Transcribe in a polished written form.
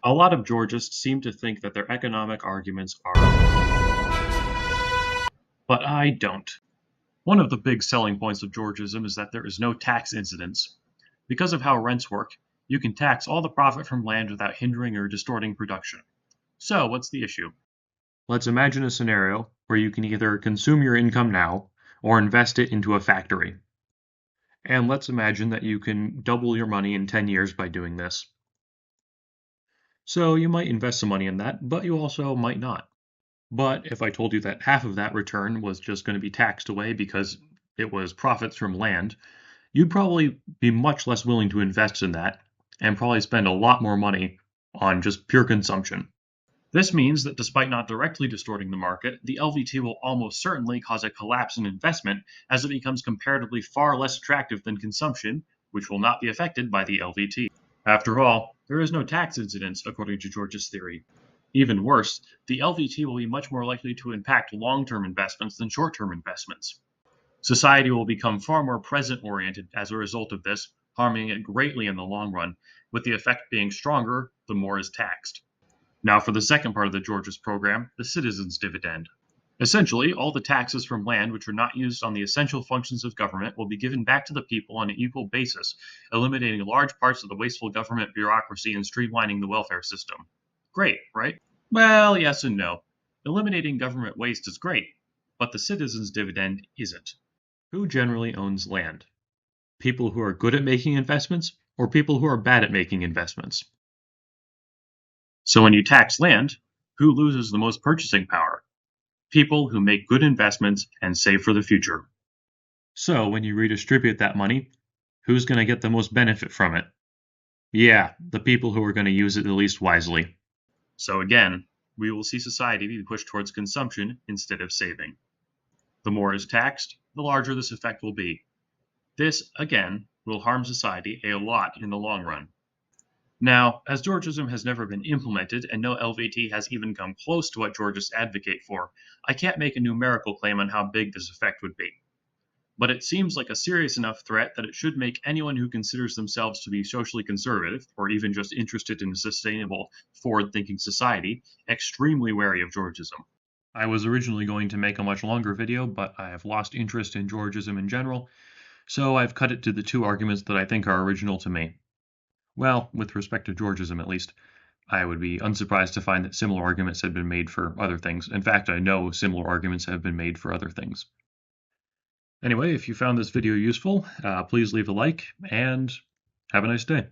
A lot of Georgists seem to think that their economic arguments are, but I don't. One of the big selling points of Georgism is that there is no tax incidence. Because of how rents work, you can tax all the profit from land without hindering or distorting production. So, what's the issue? Let's imagine a scenario where you can either consume your income now or invest it into a factory. And let's imagine that you can double your money in 10 years by doing this. So you might invest some money in that, but you also might not. But if I told you that half of that return was just going to be taxed away because it was profits from land, you'd probably be much less willing to invest in that and probably spend a lot more money on just pure consumption. This means that despite not directly distorting the market, the LVT will almost certainly cause a collapse in investment as it becomes comparatively far less attractive than consumption, which will not be affected by the LVT. After all, there is no tax incidence according to George's theory. Even worse, the LVT will be much more likely to impact long-term investments than short-term investments. Society will become far more present-oriented as a result of this, harming it greatly in the long run, with the effect being stronger the more is taxed. Now for the second part of the Georges program, the citizens' dividend. Essentially, all the taxes from land which are not used on the essential functions of government will be given back to the people on an equal basis, eliminating large parts of the wasteful government bureaucracy and streamlining the welfare system. Great, right? Well, yes and no. Eliminating government waste is great, but the citizens' dividend isn't. Who generally owns land? People who are good at making investments or people who are bad at making investments? So when you tax land, who loses the most purchasing power? People who make good investments and save for the future. So when you redistribute that money, who's going to get the most benefit from it? Yeah, the people who are going to use it the least wisely. So again, we will see society be pushed towards consumption instead of saving. The more is taxed, the larger this effect will be. This, again, will harm society a lot in the long run. Now, as Georgism has never been implemented and no LVT has even come close to what Georgists advocate for, I can't make a numerical claim on how big this effect would be. But it seems like a serious enough threat that it should make anyone who considers themselves to be socially conservative, or even just interested in a sustainable, forward-thinking society, extremely wary of Georgism. I was originally going to make a much longer video, but I have lost interest in Georgism in general, so I've cut it to the two arguments that I think are original to me. Well, with respect to Georgism at least, I would be unsurprised to find that similar arguments have been made for other things. In fact, I know similar arguments have been made for other things. Anyway, if you found this video useful, please leave a like, and have a nice day.